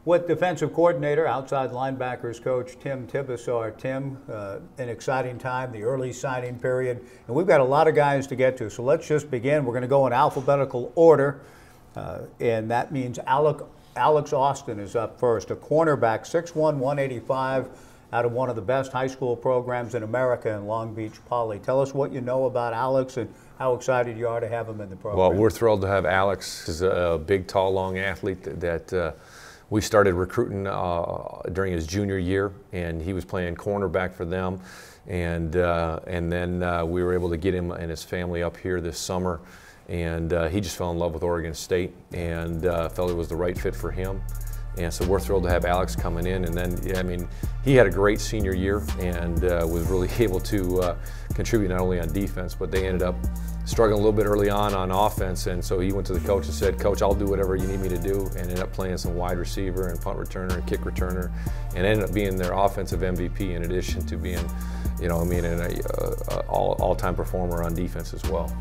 with defensive coordinator, outside linebackers coach Tim Tibesar. Tim, an exciting time, the early signing period, and we've got a lot of guys to get to. So let's just begin. We're going to go in alphabetical order, and that means Alex Austin is up first, a cornerback, 6'1", 185, out of one of the best high school programs in America in Long Beach Poly. Tell us what you know about Alex and how excited you are to have him in the program. Well, we're thrilled to have Alex. He's a big, tall, long athlete that we started recruiting during his junior year, and he was playing cornerback for them. And then we were able to get him and his family up here this summer, and he just fell in love with Oregon State and felt it was the right fit for him. And so we're thrilled to have Alex coming in. And then, yeah, I mean, he had a great senior year and was really able to contribute not only on defense, but they ended up struggling a little bit early on offense. And so he went to the coach and said, "Coach, I'll do whatever you need me to do," and ended up playing some wide receiver and punt returner and kick returner, and ended up being their offensive MVP in addition to being, you know, I mean, an all-time performer on defense as well.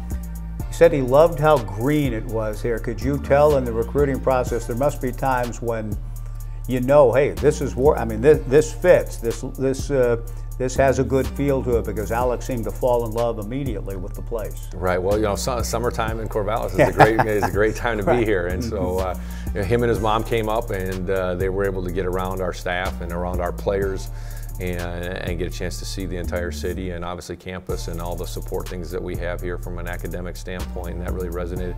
He said he loved how green it was here. Could you tell in the recruiting process there must be times when you know, hey, this is I mean, this fits. This has a good feel to it, because Alex seemed to fall in love immediately with the place. Right. Well, you know, summertime in Corvallis is a great time to be here, and so you know, him and his mom came up, and they were able to get around our staff and around our players, and get a chance to see the entire city and obviously campus and all the support things that we have here from an academic standpoint, and that really resonated.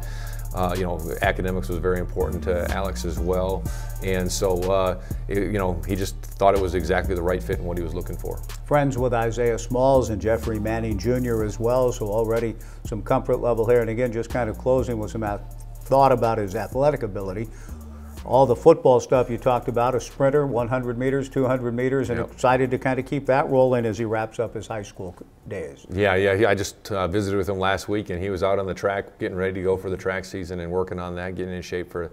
You know, academics was very important to Alex as well, and so you know, he just thought it was exactly the right fit and what he was looking for. Friends with Isaiah Smalls and Jeffrey Manning Jr. as well, so already some comfort level here. And again, just kind of closing with some thought about his athletic ability. All the football stuff you talked about, a sprinter, 100 meters, 200 meters, and excited to kind of keep that rolling as he wraps up his high school days. Yeah, I just visited with him last week, and he was out on the track getting ready to go for the track season and working on that, getting in shape for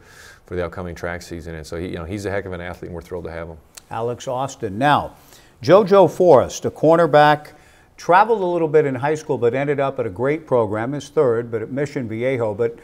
the upcoming track season. And so he, you know, he's a heck of an athlete, and we're thrilled to have him. Alex Austin. Now, Jojo Forest, a cornerback, traveled a little bit in high school, but ended up at a great program, his third, but at Mission Viejo. But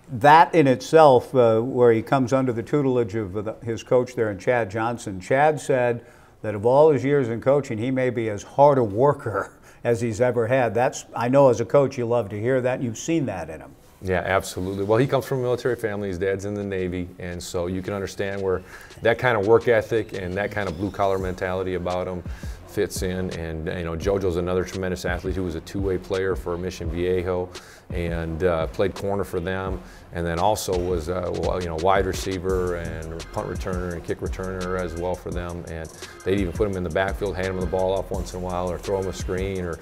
that in itself, where he comes under the tutelage of his coach there, and Chad Johnson. Chad said that of all his years in coaching, he may be as hard a worker as he's ever had. I know as a coach you love to hear that, and you've seen that in him. Yeah, absolutely. Well, he comes from a military family. His dad's in the Navy, and so you can understand where that kind of work ethic and that kind of blue-collar mentality about him fits in. And you know, Jojo's another tremendous athlete who was a two-way player for Mission Viejo and played corner for them, and then also was you know, wide receiver and punt returner and kick returner as well for them. And they'd even put him in the backfield, hand him the ball off once in a while, or throw him a screen, or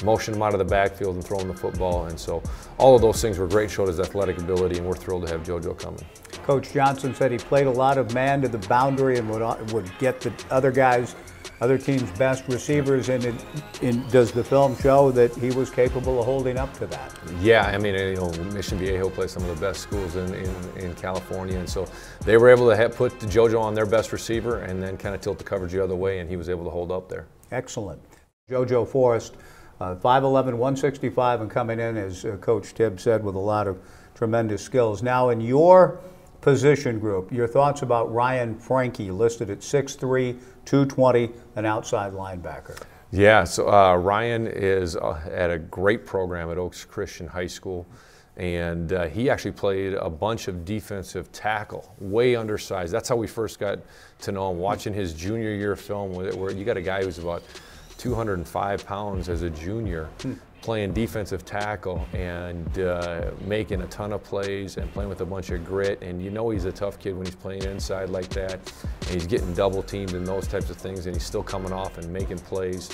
motion him out of the backfield and throw him the football. And so all of those things were great, showed his athletic ability, and we're thrilled to have Jojo coming. Coach Johnson said he played a lot of man to the boundary and would get the other teams' best receivers, and does the film show that he was capable of holding up to that? Yeah, I mean, you know, Mission Viejo plays some of the best schools in California, and so they were able to put Jojo on their best receiver and then kind of tilt the coverage the other way, and he was able to hold up there. Excellent. Jojo Forest, 5'11", 165, and coming in, as Coach Tibbs said, with a lot of tremendous skills. Now, in your position group, your thoughts about Ryan Franke, listed at 6'3", 220, an outside linebacker. Yeah, so Ryan is at a great program at Oaks Christian High School, and he actually played a bunch of defensive tackle, way undersized. That's how we first got to know him, watching his junior year film, where you got a guy who's about 205 pounds as a junior, playing defensive tackle and making a ton of plays and playing with a bunch of grit. And you know, he's a tough kid when he's playing inside like that, and he's getting double teamed and those types of things, and he's still coming off and making plays.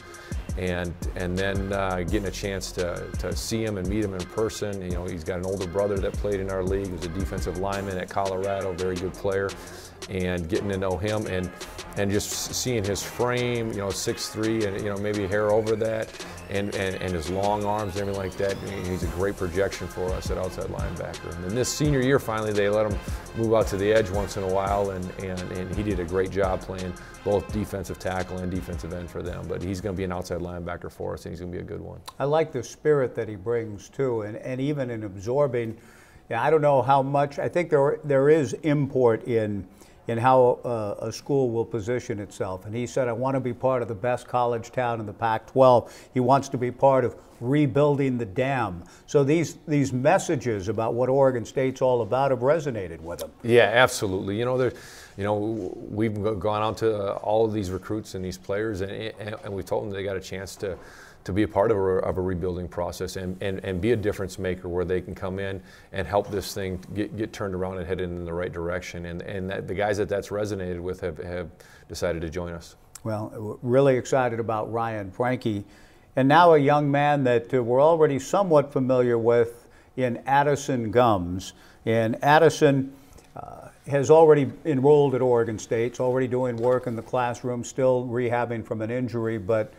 And then getting a chance to see him and meet him in person. You know, he's got an older brother that played in our league, who's a defensive lineman at Colorado, very good player, and getting to know him and just seeing his frame, you know, 6'3", and you know, maybe hair over that, and his long arms and everything like that. He's a great projection for us at outside linebacker. And then this senior year, finally, they let him move out to the edge once in a while, and he did a great job playing both defensive tackle and defensive end for them. But he's going to be an outside linebacker for us, and he's going to be a good one. I like the spirit that he brings too, and even in absorbing. Yeah, I don't know how much. I think there is import in in how a school will position itself. And he said, I want to be part of the best college town in the Pac-12. He wants to be part of rebuilding the dam. So these messages about what Oregon State's all about have resonated with him. Yeah, absolutely. We've gone out to all of these recruits and these players, and we told them they got a chance to be a part of a rebuilding process and be a difference maker where they can come in and help this thing get turned around and headed in the right direction. And the guys that's resonated with have decided to join us. Well, we're really excited about Ryan Franke. And now a young man that we're already somewhat familiar with in Addison Gumbs. And Addison has already enrolled at Oregon State, already doing work in the classroom, still rehabbing from an injury, but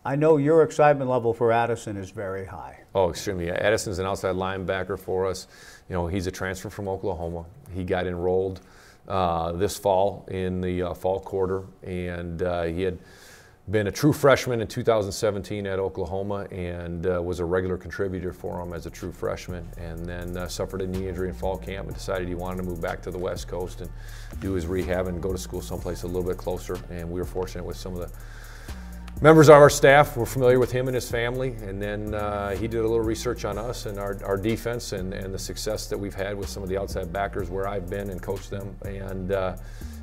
I know your excitement level for Addison is very high. Oh, extremely. Addison's an outside linebacker for us. He's a transfer from Oklahoma. He got enrolled this fall in the fall quarter, and he had been a true freshman in 2017 at Oklahoma and was a regular contributor for him as a true freshman, and then suffered a knee injury in fall camp and decided he wanted to move back to the West Coast and do his rehab and go to school someplace a little bit closer. And we were fortunate with some of the members of our staff were familiar with him and his family, and then he did a little research on us and our defense and the success that we've had with some of the outside backers where I've been and coached them,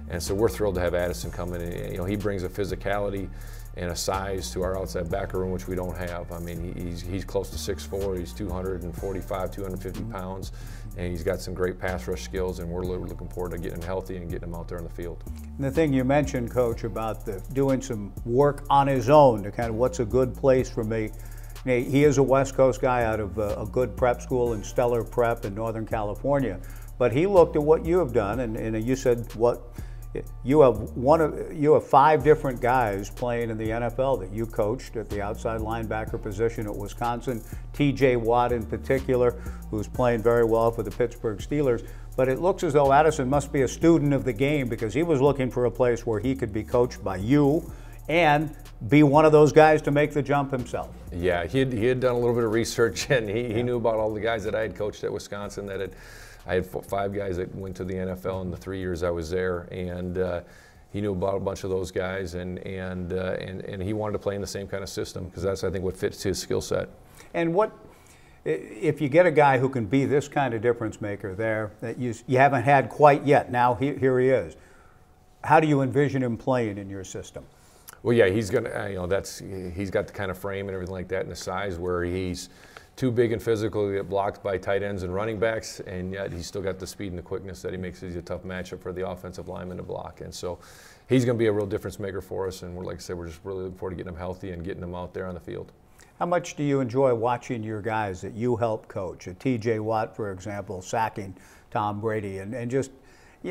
and so we're thrilled to have Addison come in. He brings a physicality and a size to our outside backer room which we don't have. I mean, he's close to 6'4", he's 245, 250 pounds, and he's got some great pass rush skills, and we're looking forward to getting him healthy and getting him out there on the field. And the thing you mentioned, Coach, about doing some work on his own to kind of what's a good place for me. He is a West Coast guy out of a good prep school in Stellar Prep in Northern California, but he looked at what you have done, and you said you have 5 different guys playing in the NFL that you coached at the outside linebacker position at Wisconsin. T.J. Watt in particular, who's playing very well for the Pittsburgh Steelers. But it looks as though Addison must be a student of the game, because he was looking for a place where he could be coached by you and be one of those guys to make the jump himself. Yeah, he had done a little bit of research, and he knew about all the guys that I had coached at Wisconsin. I had 5 guys that went to the NFL in the 3 years I was there, and he knew about a bunch of those guys, and he wanted to play in the same kind of system because that's, I think, what fits his skill set. And what if you get a guy who can be this kind of difference maker there that you haven't had quite yet? Now here he is. How do you envision him playing in your system? Well, yeah, he's gonna. He's got the kind of frame and everything like that, and the size where he's too big and physical to get blocked by tight ends and running backs, and yet he's still got the speed and the quickness that he makes it a tough matchup for the offensive lineman to block. And so he's going to be a real difference maker for us, and like I said, we're just really looking forward to getting him healthy and getting him out there on the field. How much do you enjoy watching your guys that you help coach? T.J. Watt, for example, sacking Tom Brady, and just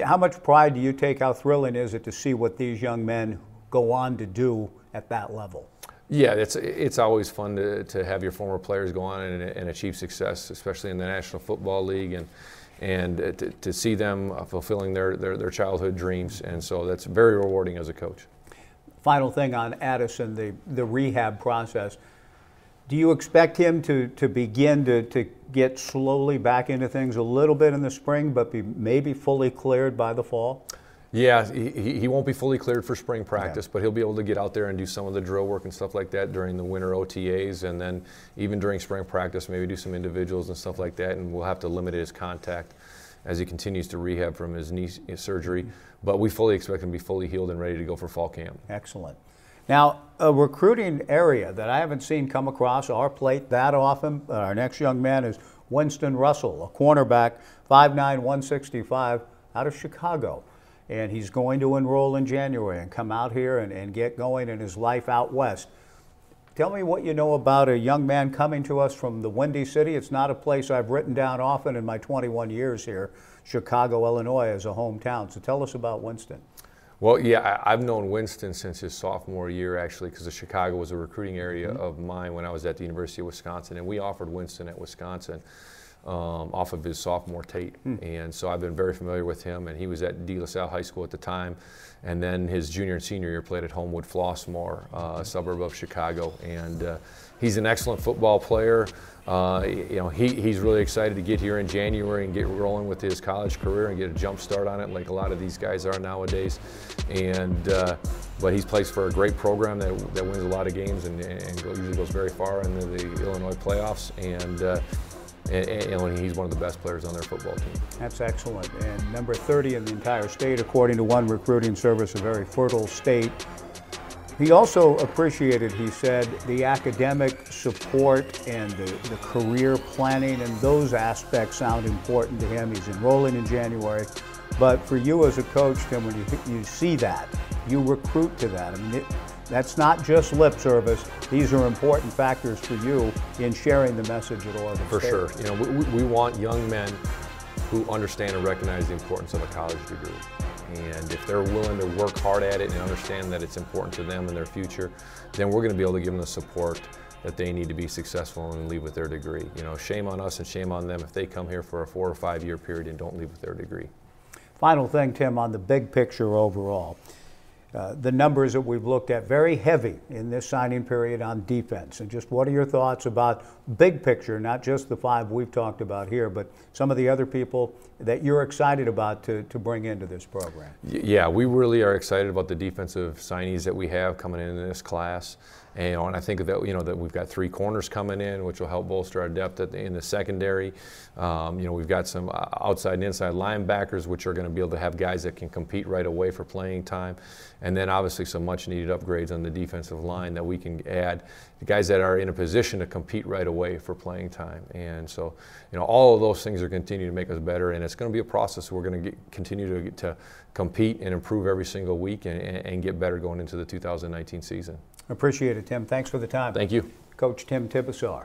how much pride do you take, how thrilling is it to see what these young men go on to do at that level? Yeah, it's always fun to have your former players go on and achieve success, especially in the National Football League, and to see them fulfilling their childhood dreams. And so that's very rewarding as a coach. Final thing on Addison, the rehab process. Do you expect him to begin to get slowly back into things a little bit in the spring, but be maybe fully cleared by the fall? Yeah, he won't be fully cleared for spring practice, but he'll be able to get out there and do some of the drill work and stuff like that during the winter OTAs, and then even during spring practice, maybe do some individuals and stuff like that, and we'll have to limit his contact as he continues to rehab from his knee surgery. But we fully expect him to be fully healed and ready to go for fall camp. Excellent. Now, a recruiting area that I haven't seen come across our plate that often, our next young man is Winston Russell, a cornerback, 5'9", 165, out of Chicago. And he's going to enroll in January and come out here and get going in his life out west. Tell me what you know about a young man coming to us from the Windy City. It's not a place I've written down often in my 21 years here, Chicago, Illinois, as a hometown. So tell us about Winston. Well, yeah, I've known Winston since his sophomore year, actually, because Chicago was a recruiting area of mine when I was at the University of Wisconsin, and we offered Winston at Wisconsin. off of his sophomore tape. And so I've been very familiar with him, and he was at De La Salle High School at the time. And then his junior and senior year played at Homewood Flossmoor, a suburb of Chicago. And he's an excellent football player. You know, he's really excited to get here in January and get rolling with his college career and get a jump start on it like a lot of these guys are nowadays. And but he plays for a great program that wins a lot of games and usually goes very far into the Illinois playoffs. And he's one of the best players on their football team. That's excellent. And number 30 in the entire state, according to one recruiting service, a very fertile state. He also appreciated, he said, the academic support and the career planning, and those aspects sound important to him. He's enrolling in January. But for you as a coach, Tim, when you see that, you recruit to that. I mean, that's not just lip service. These are important factors for you in sharing the message at Oregon For State. sure. You know, we want young men who understand and recognize the importance of a college degree. And if they're willing to work hard at it and understand that it's important to them and their future, then we're going to be able to give them the support that they need to be successful and leave with their degree. You know, shame on us and shame on them if they come here for a 4 or 5 year period and don't leave with their degree. Final thing, Tim, on the big picture overall. The numbers that we've looked at, very heavy in this signing period on defense. And just what are your thoughts about big picture, not just the 5 we've talked about here, but some of the other people that you're excited about to bring into this program? Yeah, we really are excited about the defensive signees that we have coming in this class. And I think that, you know, that we've got 3 corners coming in, which will help bolster our depth in the secondary. You know, we've got some outside and inside linebackers, which are going to be able to have guys that can compete right away for playing time. And then obviously some much needed upgrades on the defensive line that we can add, the guys that are in a position to compete right away for playing time. And so, you know, all of those things are continuing to make us better, and it's going to be a process. We're going to continue to compete and improve every single week and get better going into the 2019 season. Appreciate it, Tim. Thanks for the time. Thank you. Coach Tim Tibesar.